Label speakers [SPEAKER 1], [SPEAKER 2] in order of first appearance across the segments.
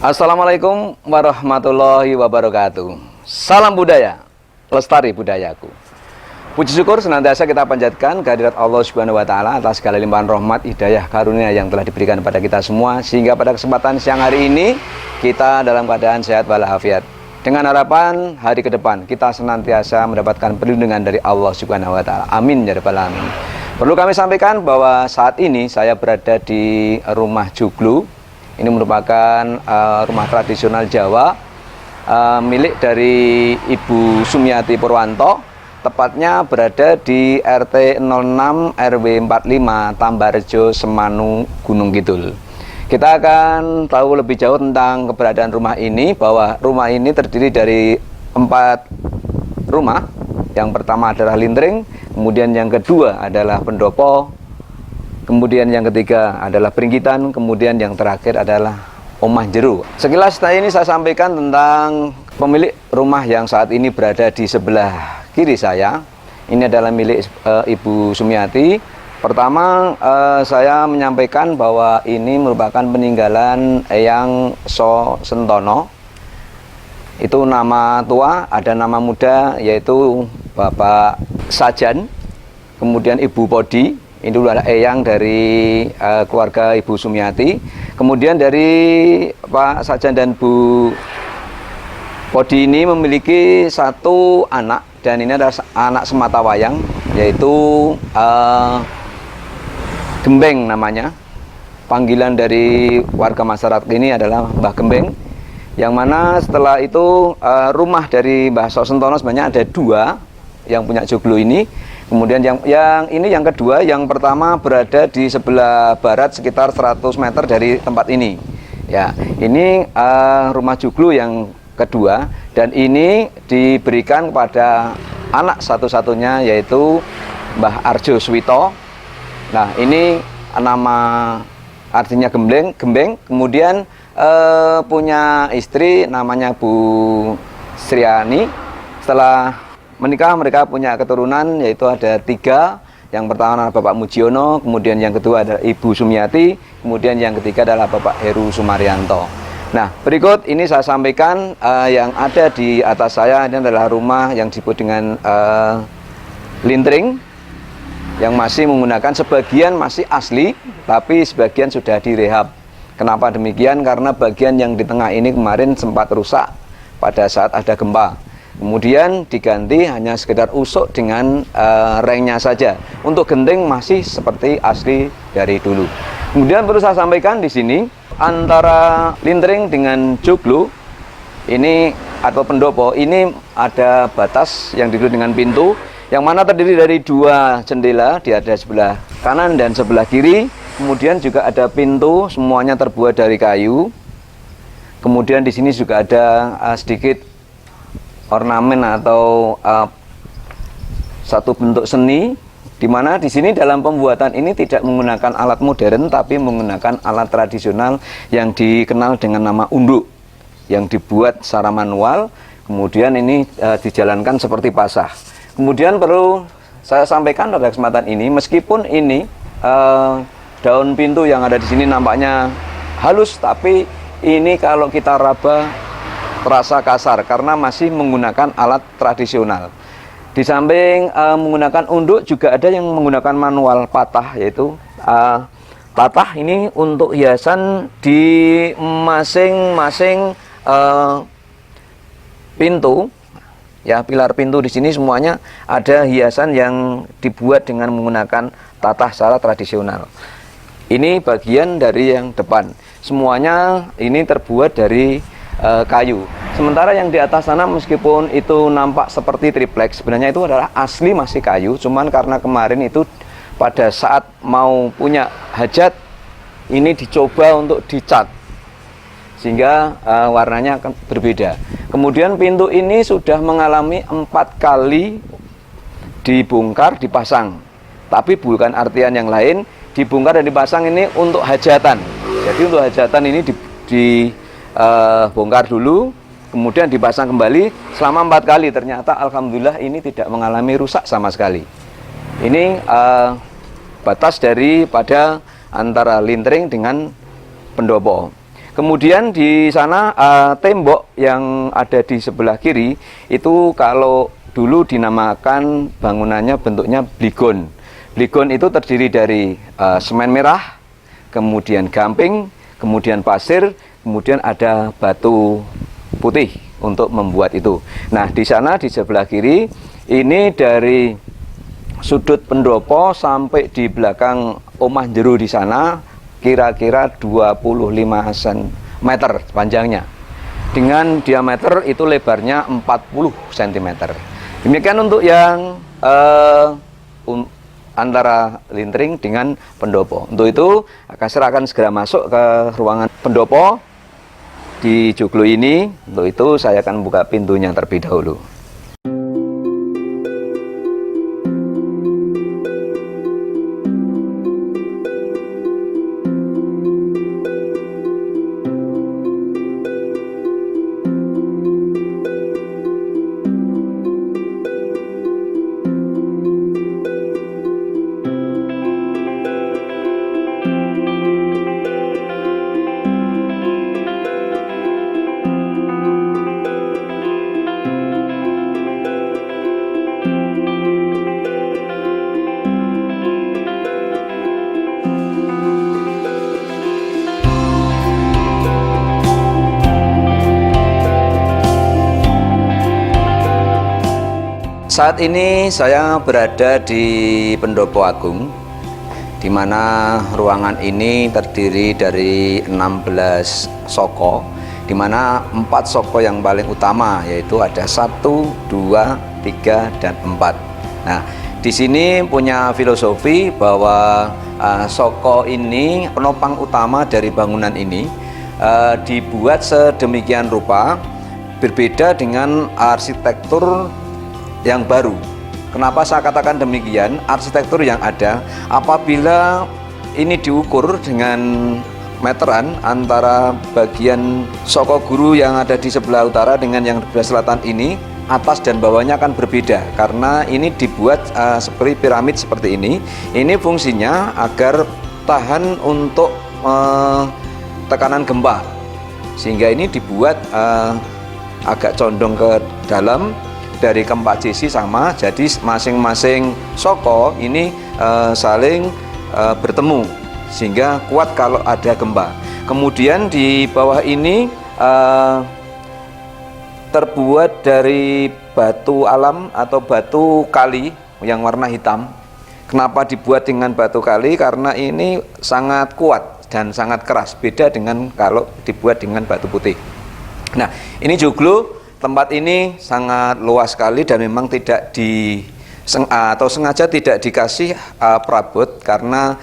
[SPEAKER 1] Assalamualaikum warahmatullahi wabarakatuh. Salam budaya, lestari budayaku. Puji syukur senantiasa kita panjatkan kehadirat Allah Subhanahu wa taala atas segala limpahan rahmat, hidayah, karunia yang telah diberikan kepada kita semua, sehingga pada kesempatan siang hari ini kita dalam keadaan sehat walafiat. Dengan harapan hari ke depan kita senantiasa mendapatkan perlindungan dari Allah Subhanahu wa taala. Amin ya rabbal alamin. Perlu kami sampaikan bahwa saat ini saya berada di rumah Joglo. Ini merupakan rumah tradisional Jawa milik dari Ibu Sumiati Purwanto, tepatnya berada di RT 06 RW 45 Tambarjo, Semanu, Gunung Kidul. Kita akan tahu lebih jauh tentang keberadaan rumah ini, bahwa rumah ini terdiri dari 4 rumah. Yang pertama adalah lintring, kemudian yang kedua adalah pendopo, kemudian yang ketiga adalah peringgitan, kemudian yang terakhir adalah omah jero. Sekilas ini saya sampaikan tentang pemilik rumah yang saat ini berada di sebelah kiri saya. Ini adalah milik Ibu Sumiati. Pertama saya menyampaikan bahwa ini merupakan peninggalan Eyang So Sentono. Itu nama tua, ada nama muda yaitu Bapak Sajan, kemudian Ibu Podi. Ini dulu adalah eyang dari keluarga Ibu Sumiati. Kemudian dari Pak Sajan dan Bu Podi ini memiliki 1 anak, dan ini adalah anak sematawayang, yaitu Gembeng namanya. Panggilan dari warga masyarakat ini adalah Mbah Gembeng. Yang mana setelah itu rumah dari Mbah So Sentono sebenarnya ada 2 yang punya Joglo ini. Kemudian yang kedua, yang pertama berada di sebelah barat sekitar 100 meter dari tempat ini. Ya, ini rumah Joglo yang kedua, dan ini diberikan kepada anak satu-satunya yaitu Mbah Arjo Swito. Nah, ini nama artinya Gembeng. Kemudian punya istri namanya Bu Sriani. Setelah menikah mereka punya keturunan, yaitu ada 3. Yang pertama adalah Bapak Mujiono, kemudian yang kedua adalah Ibu Sumiati, kemudian yang ketiga adalah Bapak Heru Sumaryanto. Nah, berikut ini saya sampaikan yang ada di atas saya. Ini adalah rumah yang disebut dengan lintring, yang masih menggunakan, sebagian masih asli tapi sebagian sudah direhab. Kenapa demikian? Karena bagian yang di tengah ini kemarin sempat rusak pada saat ada gempa. Kemudian diganti hanya sekedar usuk dengan rengnya saja. Untuk genting masih seperti asli dari dulu. Kemudian perlu saya sampaikan di sini, antara lintring dengan joglo ini atau pendopo ini ada batas yang disebut dengan pintu, yang mana terdiri dari 2 jendela, di ada sebelah kanan dan sebelah kiri. Kemudian juga ada pintu, semuanya terbuat dari kayu. Kemudian di sini juga ada sedikit ornamen atau satu bentuk seni, di mana di sini dalam pembuatan ini tidak menggunakan alat modern tapi menggunakan alat tradisional yang dikenal dengan nama unduk, yang dibuat secara manual. Kemudian ini dijalankan seperti pasah. Kemudian perlu saya sampaikan pada kesempatan ini, meskipun ini daun pintu yang ada di sini nampaknya halus, tapi ini kalau kita raba terasa kasar karena masih menggunakan alat tradisional. Di samping menggunakan unduk, juga ada yang menggunakan manual patah, yaitu patah ini untuk hiasan di masing-masing pintu. Ya, pilar pintu di sini semuanya ada hiasan yang dibuat dengan menggunakan tatah secara tradisional. Ini bagian dari yang depan. Semuanya ini terbuat dari kayu. Sementara yang di atas sana meskipun itu nampak seperti tripleks, sebenarnya itu adalah asli masih kayu. Cuman karena kemarin itu pada saat mau punya hajat, ini dicoba untuk dicat, sehingga warnanya akan berbeda. Kemudian pintu ini sudah mengalami 4 kali dibongkar, dipasang. Tapi bukan artian yang lain, dibongkar dan dipasang ini untuk hajatan. Jadi untuk hajatan ini dibongkar dulu, kemudian dipasang kembali selama 4 kali. Ternyata alhamdulillah ini tidak mengalami rusak sama sekali. Ini batas daripada antara lintering dengan pendopo. Kemudian di sana tembok yang ada di sebelah kiri itu kalau dulu dinamakan bangunannya bentuknya bligon. Bligon itu terdiri dari semen merah, kemudian gamping, kemudian pasir, kemudian ada batu putih untuk membuat itu. Nah, di sana di sebelah kiri ini dari sudut pendopo sampai di belakang omah jero di sana kira-kira 25 cm panjangnya, dengan diameter itu lebarnya 40 cm. Demikian untuk yang antara lintering dengan pendopo. Untuk itu Kasir akan segera masuk ke ruangan pendopo di joglo ini. Untuk itu saya akan buka pintunya terlebih dahulu. Saat ini saya berada di Pendopo Agung, di mana ruangan ini terdiri dari 16 soko, di mana 4 soko yang paling utama yaitu ada 1, 2, 3, dan 4. Nah, di sini punya filosofi bahwa soko ini penopang utama dari bangunan ini dibuat sedemikian rupa berbeda dengan arsitektur yang baru. Kenapa saya katakan demikian? Arsitektur yang ada apabila ini diukur dengan meteran antara bagian soko guru yang ada di sebelah utara dengan yang di sebelah selatan ini, atas dan bawahnya akan berbeda karena ini dibuat seperti piramid seperti ini. Ini fungsinya agar tahan untuk tekanan gempa, sehingga ini dibuat agak condong ke dalam. Dari keempat sisi sama, jadi masing-masing soko ini saling bertemu sehingga kuat kalau ada gempa. Kemudian di bawah ini terbuat dari batu alam atau batu kali yang warna hitam. Kenapa dibuat dengan batu kali? Karena ini sangat kuat dan sangat keras, beda dengan kalau dibuat dengan batu putih. Nah, ini joglo. Tempat ini sangat luas sekali dan memang tidak sengaja tidak dikasih perabot karena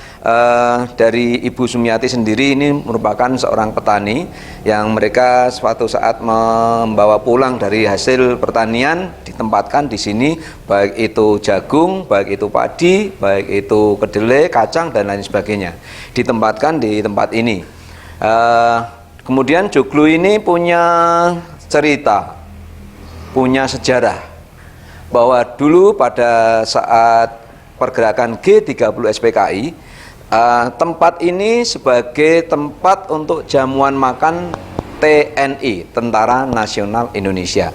[SPEAKER 1] dari Ibu Sumiati sendiri ini merupakan seorang petani yang mereka suatu saat membawa pulang dari hasil pertanian ditempatkan di sini, baik itu jagung, baik itu padi, baik itu kedelai, kacang dan lain sebagainya, ditempatkan di tempat ini. Kemudian joglo ini punya cerita, punya sejarah bahwa dulu pada saat pergerakan G30 SPKI, tempat ini sebagai tempat untuk jamuan makan TNI, Tentara Nasional Indonesia.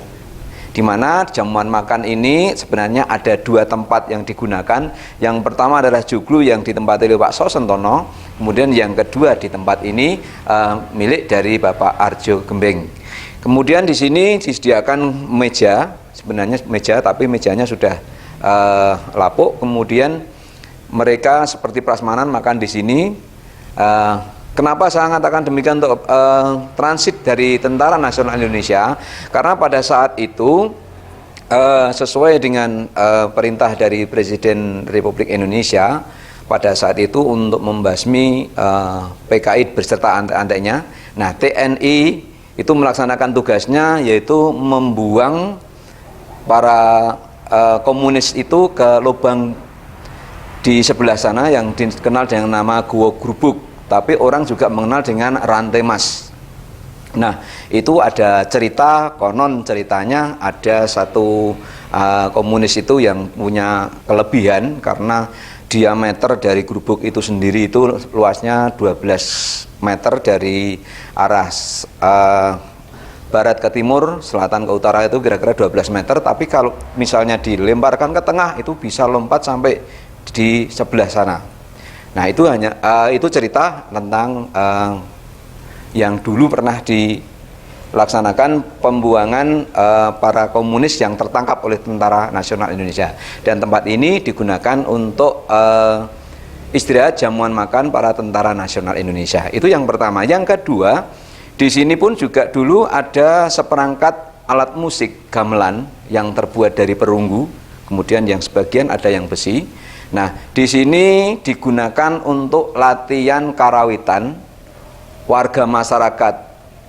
[SPEAKER 1] di mana jamuan makan ini sebenarnya ada dua tempat yang digunakan. Yang pertama adalah joglo yang ditempati oleh Pak Sosentono, kemudian yang kedua di tempat ini milik dari Bapak Arjo Gembeng. Kemudian di sini disediakan meja, sebenarnya meja tapi mejanya sudah lapuk. Kemudian mereka seperti prasmanan makan di sini. Kenapa saya mengatakan demikian untuk transit dari Tentara Nasional Indonesia? Karena pada saat itu sesuai dengan perintah dari Presiden Republik Indonesia pada saat itu untuk membasmi PKI beserta antek-anteknya. Nah, TNI itu melaksanakan tugasnya yaitu membuang para komunis itu ke lubang di sebelah sana yang dikenal dengan nama Gua Grubuk. Tapi orang juga mengenal dengan Rantai Mas. Nah, itu ada cerita, konon ceritanya ada satu komunis itu yang punya kelebihan karena diameter dari gubuk itu sendiri itu luasnya 12 meter dari arah barat ke timur, selatan ke utara itu kira-kira 12 meter. Tapi kalau misalnya dilemparkan ke tengah itu bisa lompat sampai di sebelah sana. Nah, itu hanya itu cerita tentang yang dulu pernah dilaksanakan pembuangan para komunis yang tertangkap oleh Tentara Nasional Indonesia. Dan tempat ini digunakan untuk istirahat jamuan makan para Tentara Nasional Indonesia. Itu yang pertama. Yang kedua, di sini pun juga dulu ada seperangkat alat musik gamelan yang terbuat dari perunggu, kemudian yang sebagian ada yang besi. Nah, di sini digunakan untuk latihan karawitan warga masyarakat,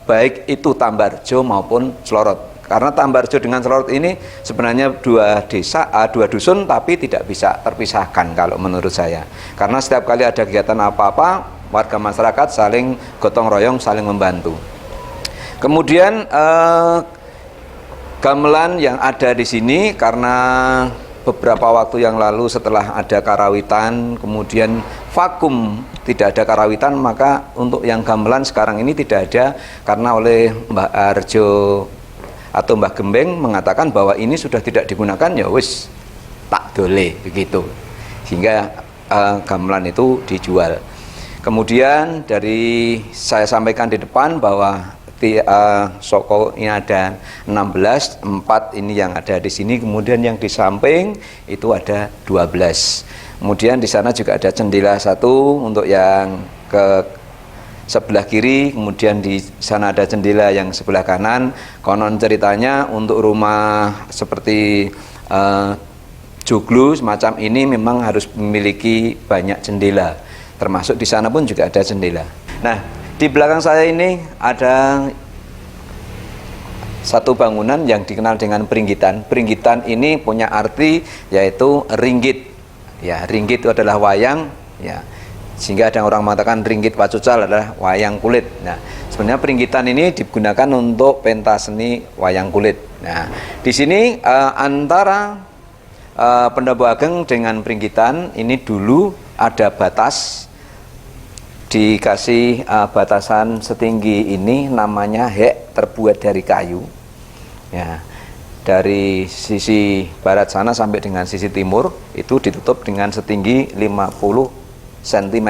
[SPEAKER 1] baik itu Tambarjo maupun Slorot. Karena Tambarjo dengan Slorot ini sebenarnya dua desa, dua dusun, tapi tidak bisa terpisahkan kalau menurut saya. Karena setiap kali ada kegiatan apa-apa, warga masyarakat saling gotong royong, saling membantu. Kemudian gamelan yang ada di sini karena beberapa waktu yang lalu setelah ada karawitan, kemudian vakum tidak ada karawitan, maka untuk yang gamelan sekarang ini tidak ada karena oleh Mbah Arjo atau Mbah Gembeng mengatakan bahwa ini sudah tidak digunakan, ya wis tak dole begitu, sehingga gamelan itu dijual. Kemudian dari saya sampaikan di depan bahwa Soko ini ada 16, 4 ini yang ada di sini, kemudian yang di samping itu ada 12. Kemudian di sana juga ada jendela satu untuk yang ke sebelah kiri, kemudian di sana ada jendela yang sebelah kanan. Konon ceritanya untuk rumah seperti joglo semacam ini memang harus memiliki banyak jendela, termasuk di sana pun juga ada jendela. Nah, di belakang saya ini ada satu bangunan yang dikenal dengan Pringgitan. Pringgitan ini punya arti yaitu ringgit. Ya, ringgit itu adalah wayang. Ya, sehingga ada orang mengatakan ringgit pacucal adalah wayang kulit. Nah, sebenarnya Pringgitan ini digunakan untuk pentas seni wayang kulit. Nah, di sini antara Pendopo Ageng dengan Pringgitan ini dulu ada batas. Dikasih batasan setinggi ini namanya hek, terbuat dari kayu. Ya, dari sisi barat sana sampai dengan sisi timur itu ditutup dengan setinggi 50 cm.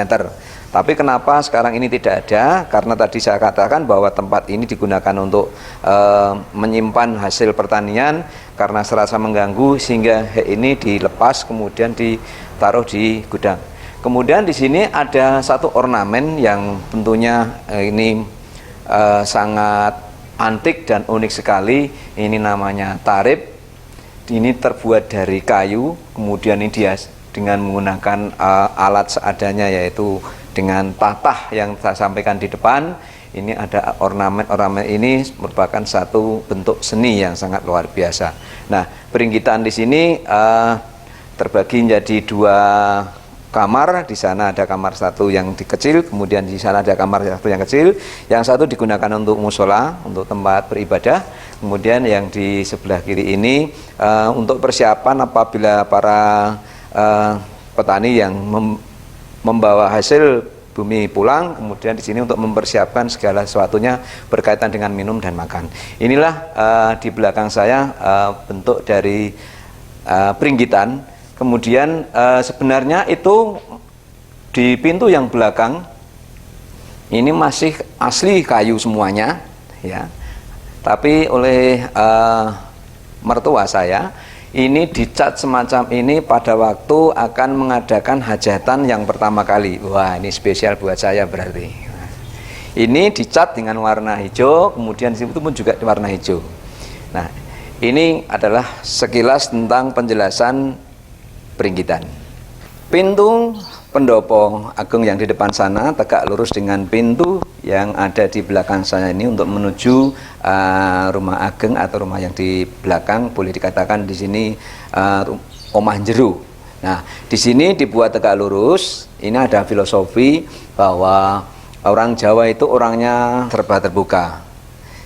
[SPEAKER 1] Tapi kenapa sekarang ini tidak ada? Karena tadi saya katakan bahwa tempat ini digunakan untuk menyimpan hasil pertanian, karena serasa mengganggu sehingga hek ini dilepas kemudian ditaruh di gudang. Kemudian di sini ada satu ornamen yang tentunya ini sangat antik dan unik sekali. Ini namanya tarib. Ini terbuat dari kayu, kemudian ini dia dengan menggunakan alat seadanya, yaitu dengan tatah yang saya sampaikan di depan. Ini ada ornamen ini merupakan satu bentuk seni yang sangat luar biasa. Nah, Pringgitan di sini terbagi menjadi dua kamar. Di sana ada kamar satu yang kecil, kemudian di sana ada kamar satu yang kecil. Yang satu digunakan untuk musola, untuk tempat beribadah. Kemudian yang di sebelah kiri ini untuk persiapan apabila para petani yang membawa hasil pribumi pulang, kemudian di sini untuk mempersiapkan segala sesuatunya berkaitan dengan minum dan makan. Inilah di belakang saya bentuk dari peringgitan. Kemudian sebenarnya itu di pintu yang belakang ini masih asli kayu semuanya, ya. Tapi oleh mertua saya ini dicat semacam ini pada waktu akan mengadakan hajatan yang pertama kali. Wah, ini spesial buat saya berarti. Ini dicat dengan warna hijau, kemudian di situ pun juga warna hijau. Nah, ini adalah sekilas tentang penjelasan peringgitan. Pintu pendopo agung yang di depan sana tegak lurus dengan pintu yang ada di belakang saya ini untuk menuju rumah ageng atau rumah yang di belakang, boleh dikatakan di sini omah jeru. Nah, di sini dibuat tegak lurus. Ini ada filosofi bahwa orang Jawa itu orangnya serba terbuka,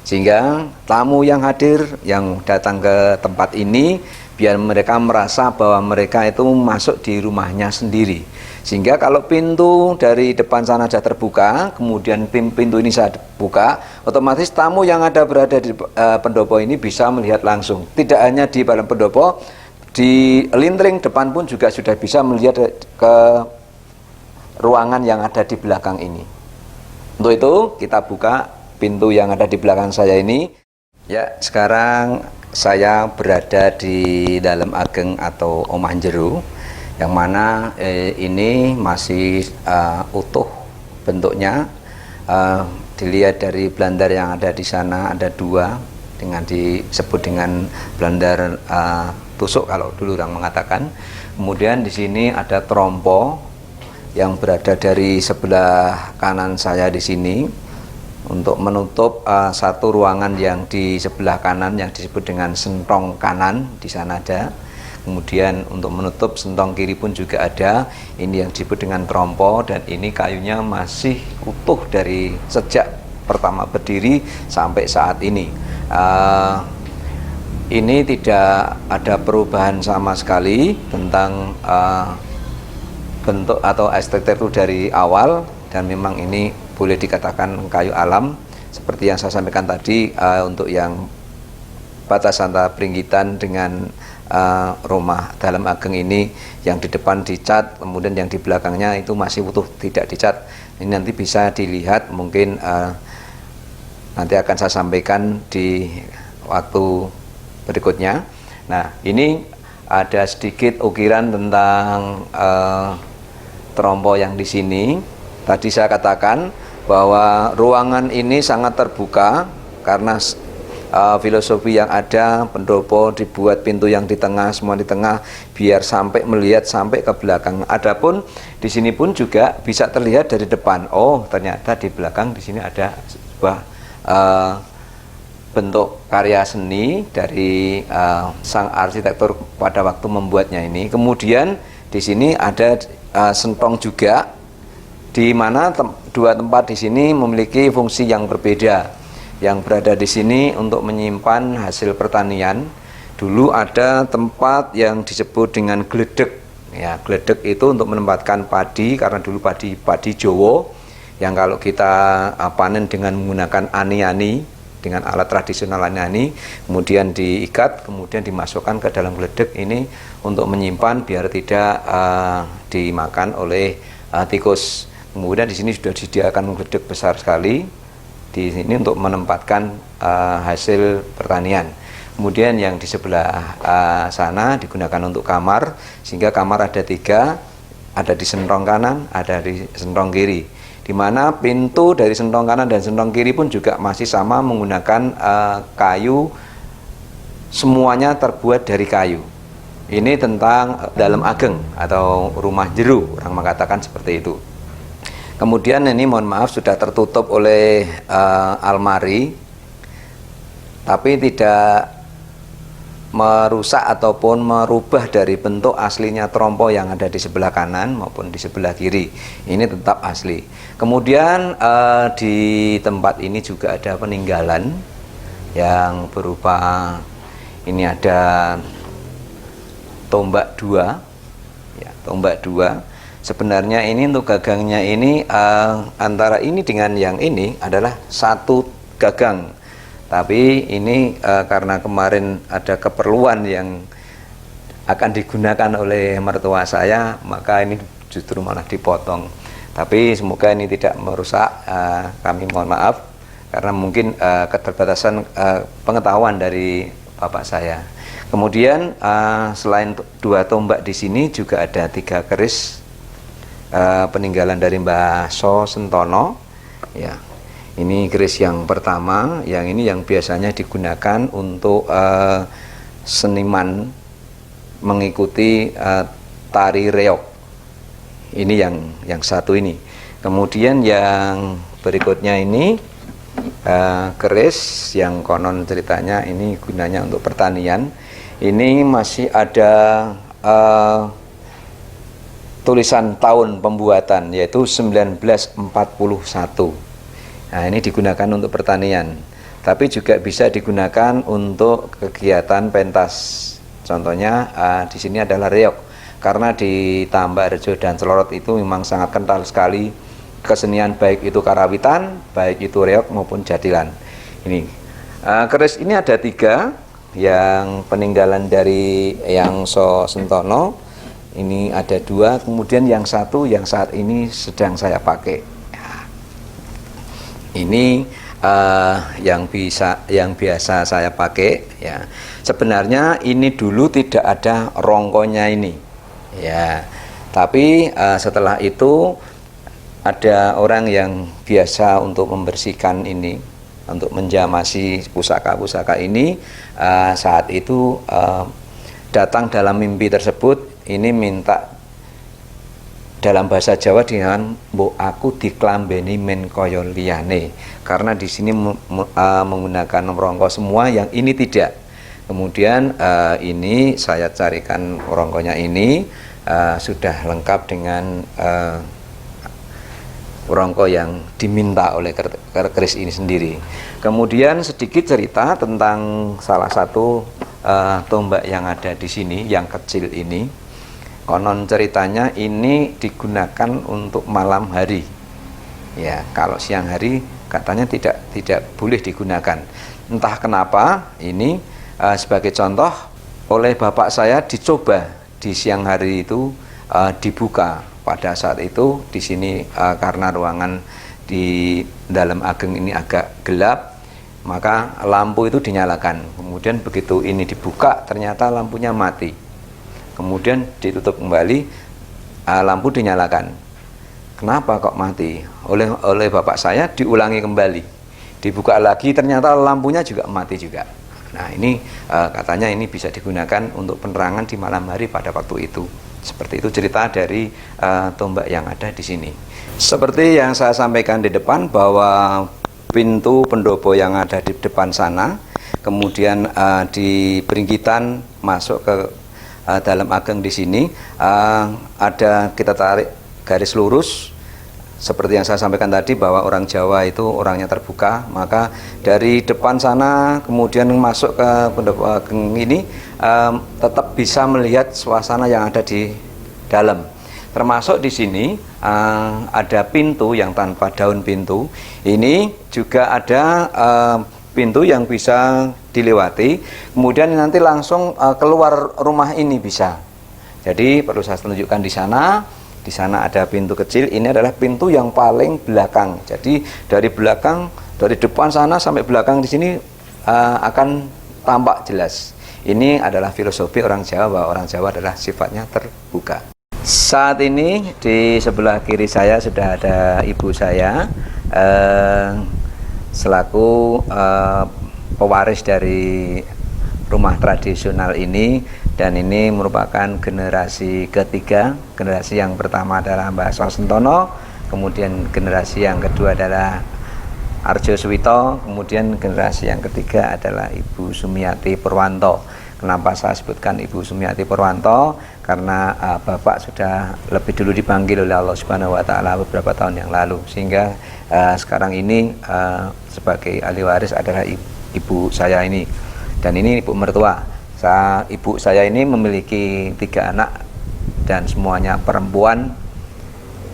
[SPEAKER 1] sehingga tamu yang hadir yang datang ke tempat ini biar mereka merasa bahwa mereka itu masuk di rumahnya sendiri. Sehingga kalau pintu dari depan sana sudah terbuka, kemudian pintu ini saya buka, otomatis tamu yang berada di pendopo ini bisa melihat langsung. Tidak hanya di dalam pendopo, di lintring depan pun juga sudah bisa melihat ke ruangan yang ada di belakang ini. Untuk itu kita buka pintu yang ada di belakang saya ini. Ya, sekarang saya berada di dalam ageng atau omah jeru, yang mana ini masih utuh bentuknya. Dilihat dari blandar yang ada di sana ada dua, dengan disebut dengan blandar tusuk kalau dulu orang mengatakan. Kemudian di sini ada trompo yang berada dari sebelah kanan saya di sini untuk menutup satu ruangan yang di sebelah kanan yang disebut dengan sentong kanan, di sana ada. Kemudian untuk menutup sentong kiri pun juga ada, ini yang disebut dengan trompo, dan ini kayunya masih utuh dari sejak pertama berdiri sampai saat ini. Ini tidak ada perubahan sama sekali tentang bentuk atau estetik dari awal, dan memang ini boleh dikatakan kayu alam seperti yang saya sampaikan tadi. Untuk yang batas antara peringgitan dengan rumah dalam ageng ini, yang di depan dicat, kemudian yang di belakangnya itu masih utuh tidak dicat. Ini nanti bisa dilihat, mungkin nanti akan saya sampaikan di waktu berikutnya. Nah, ini ada sedikit ukiran tentang trompo yang di sini. Tadi saya katakan bahwa ruangan ini sangat terbuka karena filosofi yang ada, pendopo dibuat pintu yang di tengah, semua di tengah, biar sampai melihat sampai ke belakang. Adapun di sini pun juga bisa terlihat dari depan. Oh, ternyata di belakang di sini ada sebuah bentuk karya seni dari sang arsitektur pada waktu membuatnya ini. Kemudian di sini ada sentong juga, di mana dua tempat di sini memiliki fungsi yang berbeda. Yang berada di sini untuk menyimpan hasil pertanian. Dulu ada tempat yang disebut dengan gledek. Ya, gledek itu untuk menempatkan padi, karena dulu padi Jowo yang kalau kita panen dengan menggunakan ani-ani, dengan alat tradisional ani-ani, kemudian diikat, kemudian dimasukkan ke dalam gledek ini untuk menyimpan biar tidak dimakan oleh tikus. Kemudian di sini sudah disediakan gledek besar sekali di sini untuk menempatkan hasil pertanian. Kemudian yang di sebelah sana digunakan untuk kamar, sehingga kamar ada 3, ada di sentong kanan, ada di sentong kiri, di mana pintu dari sentong kanan dan sentong kiri pun juga masih sama menggunakan kayu, semuanya terbuat dari kayu. Ini tentang dalam ageng atau rumah jeru, orang mengatakan seperti itu. Kemudian ini mohon maaf sudah tertutup oleh almari, tapi tidak merusak ataupun merubah dari bentuk aslinya trompo yang ada di sebelah kanan maupun di sebelah kiri. Ini tetap asli. Kemudian di tempat ini juga ada peninggalan yang berupa, ini ada tombak 2, ya, tombak 2. Sebenarnya ini untuk gagangnya ini antara ini dengan yang ini adalah satu gagang. Tapi ini karena kemarin ada keperluan yang akan digunakan oleh mertua saya, maka ini justru malah dipotong. Tapi semoga ini tidak merusak, kami mohon maaf karena mungkin keterbatasan pengetahuan dari bapak saya. Kemudian selain 2 tombak di sini juga ada 3 keris peninggalan dari Mbah So Sentono. Ya, ini keris yang pertama, yang ini yang biasanya digunakan untuk seniman mengikuti tari reog. Ini yang satu ini. Kemudian yang berikutnya ini keris yang konon ceritanya ini gunanya untuk pertanian. Ini masih ada tulisan tahun pembuatan, yaitu 1941. Nah, ini digunakan untuk pertanian, tapi juga bisa digunakan untuk kegiatan pentas. Contohnya di sini adalah reog, karena di Tambakrejo dan Celorot itu memang sangat kental sekali kesenian, baik itu karawitan, baik itu reog maupun jadilan. Ini keris ini ada 3 yang peninggalan dari yang So Sentono. Ini ada 2, kemudian yang satu yang saat ini sedang saya pakai. Ini yang biasa saya pakai. Ya, sebenarnya ini dulu tidak ada rongkonya ini. Ya, tapi setelah itu ada orang yang biasa untuk membersihkan ini, untuk menjamasi pusaka-pusaka ini. Saat itu datang dalam mimpi tersebut. Ini minta dalam bahasa Jawa dengan mbok aku diklambeni men kaya liyane, karena di sini menggunakan rongko semua, yang ini tidak. Kemudian ini saya carikan rongkonya ini sudah lengkap dengan rongko yang diminta oleh keris ini sendiri. Kemudian sedikit cerita tentang salah satu tombak yang ada di sini, yang kecil ini. Konon ceritanya ini digunakan untuk malam hari. Ya, kalau siang hari katanya tidak boleh digunakan. Entah kenapa ini sebagai contoh oleh bapak saya dicoba di siang hari itu dibuka. Pada saat itu di sini karena ruangan di dalam ageng ini agak gelap, maka lampu itu dinyalakan. Kemudian begitu ini dibuka ternyata lampunya mati. Kemudian ditutup kembali, lampu dinyalakan. Kenapa kok mati? Oleh bapak saya diulangi kembali, dibuka lagi ternyata lampunya juga mati juga. Nah, ini katanya ini bisa digunakan untuk penerangan di malam hari pada waktu itu. Seperti itu cerita dari tombak yang ada di sini. Seperti yang saya sampaikan di depan, bahwa pintu pendopo yang ada di depan sana, kemudian di peringgitan masuk ke dalam ageng di sini ada, kita tarik garis lurus seperti yang saya sampaikan tadi, bahwa orang Jawa itu orangnya terbuka. Maka dari depan sana kemudian masuk ke pendopo ageng ini tetap bisa melihat suasana yang ada di dalam. Termasuk di sini ada pintu yang tanpa daun pintu. Ini juga ada pintu yang bisa dilewati, kemudian nanti langsung keluar rumah ini bisa. Jadi perlu saya tunjukkan di sana. Di sana ada pintu kecil. Ini adalah pintu yang paling belakang. Jadi dari belakang, dari depan sana sampai belakang di sini akan tampak jelas. Ini adalah filosofi orang Jawa, bahwa orang Jawa adalah sifatnya terbuka. Saat ini di sebelah kiri saya sudah ada ibu saya selaku pewaris dari rumah tradisional ini, dan ini merupakan generasi ketiga. Generasi yang pertama adalah Mbah So Sentono, kemudian generasi yang kedua adalah Arjo Suwito, kemudian generasi yang ketiga adalah Ibu Sumiati Purwanto. Kenapa saya sebutkan Ibu Sumiati Purwanto? Karena Bapak sudah lebih dulu dipanggil oleh Allah Subhanahu wa Ta'ala beberapa tahun yang lalu, sehingga sekarang ini sebagai ahli waris adalah ibu saya ini, dan ini ibu mertua. Ibu saya ini memiliki 3 anak dan semuanya perempuan.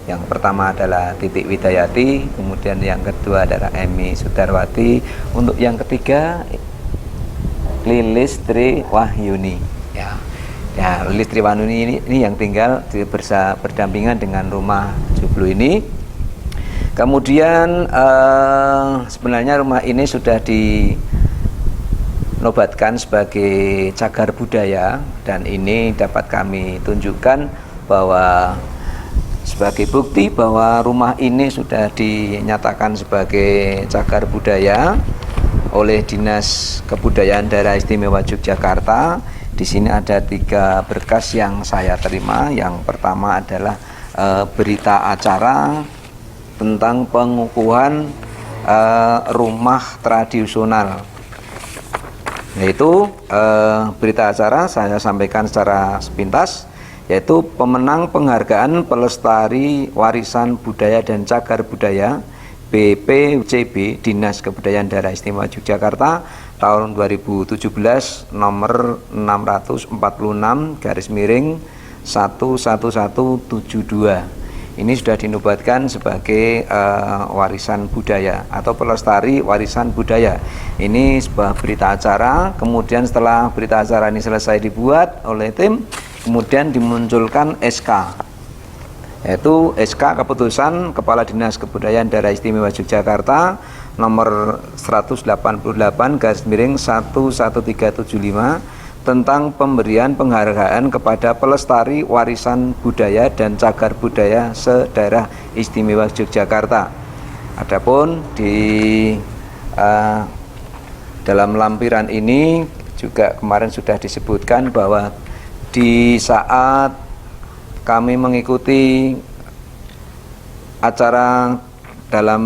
[SPEAKER 1] Yang pertama adalah Titik Widayati, kemudian yang kedua adalah Emi Sudarwati, untuk yang ketiga Lilis Tri Wahyuni. Ya, ya Lilis Tri Wahyuni ini yang tinggal berdampingan dengan rumah joglo ini. Kemudian sebenarnya rumah ini sudah dinobatkan sebagai cagar budaya, dan ini dapat kami tunjukkan bahwa sebagai bukti bahwa rumah ini sudah dinyatakan sebagai cagar budaya oleh Dinas Kebudayaan Daerah Istimewa Yogyakarta. Di sini ada 3 berkas yang saya terima. Yang pertama adalah berita acara tentang pengukuhan rumah tradisional, yaitu berita acara saya sampaikan secara sepintas, yaitu pemenang penghargaan pelestari warisan budaya dan cagar budaya BPCB Dinas Kebudayaan Daerah Istimewa Yogyakarta tahun 2017 nomor 646/11172. Ini sudah dinobatkan sebagai warisan budaya atau pelestari warisan budaya. Ini sebuah berita acara. Kemudian setelah berita acara ini selesai dibuat oleh tim, kemudian dimunculkan SK, yaitu SK Keputusan Kepala Dinas Kebudayaan Daerah Istimewa Yogyakarta nomor 188/11375 tentang pemberian penghargaan kepada pelestari warisan budaya dan cagar budaya se-Daerah Istimewa Yogyakarta. Adapun di dalam lampiran ini juga kemarin sudah disebutkan bahwa di saat kami mengikuti acara dalam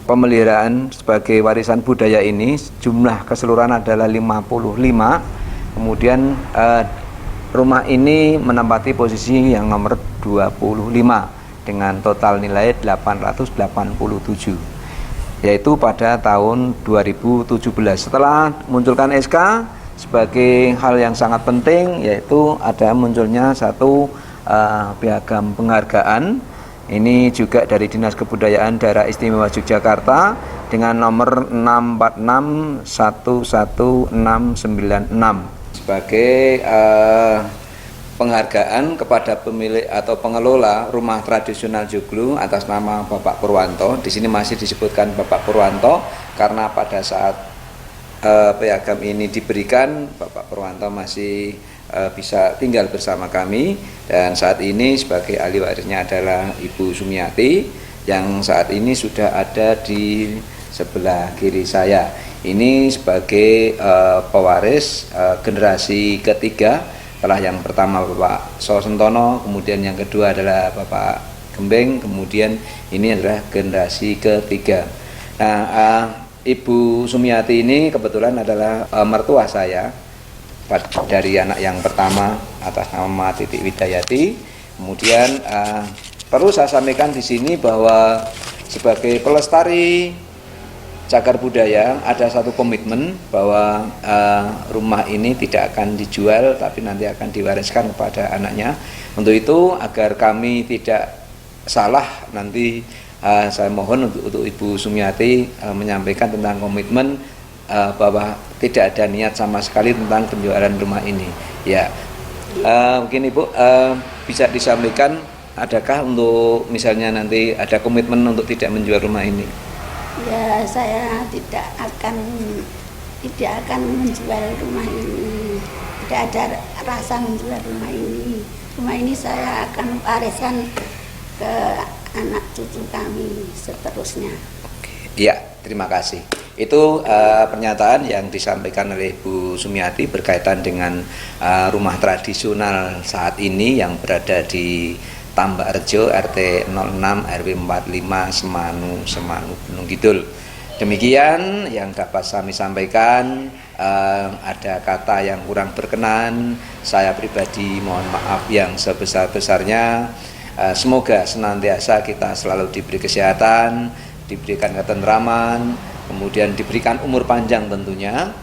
[SPEAKER 1] pemeliharaan sebagai warisan budaya ini, jumlah keseluruhan adalah 55. Kemudian rumah ini menempati posisi yang nomor 25 dengan total nilai 887, yaitu pada tahun 2017. Setelah munculkan SK, sebagai hal yang sangat penting yaitu ada munculnya satu piagam penghargaan. Ini juga dari Dinas Kebudayaan Daerah Istimewa Yogyakarta dengan nomor 6461696 sebagai penghargaan kepada pemilik atau pengelola rumah tradisional joglo atas nama Bapak Purwanto. Di sini masih disebutkan Bapak Purwanto karena pada saat piagam ini diberikan, Bapak Purwanto masih bisa tinggal bersama kami, dan saat ini sebagai ahli warisnya adalah Ibu Sumiati yang saat ini sudah ada di sebelah kiri saya. Ini sebagai pewaris generasi ketiga. Setelah yang pertama Bapak Sosentono, kemudian yang kedua adalah Bapak Gembeng, kemudian ini adalah generasi ketiga. Nah, Ibu Sumiati ini kebetulan adalah mertua saya dari anak yang pertama atas nama Titik Widayati. Kemudian perlu saya sampaikan di sini bahwa sebagai pelestari cagar budaya ada satu komitmen bahwa rumah ini tidak akan dijual, tapi nanti akan diwariskan kepada anaknya. Untuk itu agar kami tidak salah nanti, saya mohon untuk Ibu Sumiati menyampaikan tentang komitmen bahwa tidak ada niat sama sekali tentang penjualan rumah ini. Ya, mungkin Ibu bisa disampaikan, adakah untuk misalnya nanti ada komitmen untuk tidak menjual rumah ini?
[SPEAKER 2] Ya, saya tidak akan menjual rumah ini. Tidak ada rasa menjual rumah ini. Rumah ini saya akan wariskan ke anak cucu kami seterusnya.
[SPEAKER 1] Ya, terima kasih. Itu pernyataan yang disampaikan oleh Bu Sumiati berkaitan dengan rumah tradisional saat ini yang berada di Tambak Rejo RT 06 RW 45 Semanu Gunung Kidul. Demikian yang dapat kami sampaikan. Ada kata yang kurang berkenan, saya pribadi mohon maaf yang sebesar-besarnya. Semoga senantiasa kita selalu diberi kesehatan, diberikan ketentraman, kemudian diberikan umur panjang tentunya.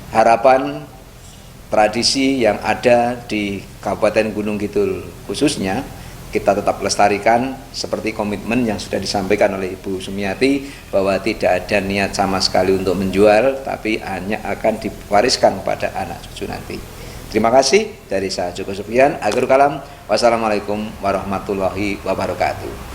[SPEAKER 1] Harapan tradisi yang ada di Kabupaten Gunung Kidul khususnya kita tetap lestarikan seperti komitmen yang sudah disampaikan oleh Ibu Sumiati bahwa tidak ada niat sama sekali untuk menjual, tapi hanya akan diwariskan kepada anak cucu nanti. Terima kasih dari saya Joko Supriyan. Akhirul kalam, wassalamualaikum warahmatullahi wabarakatuh.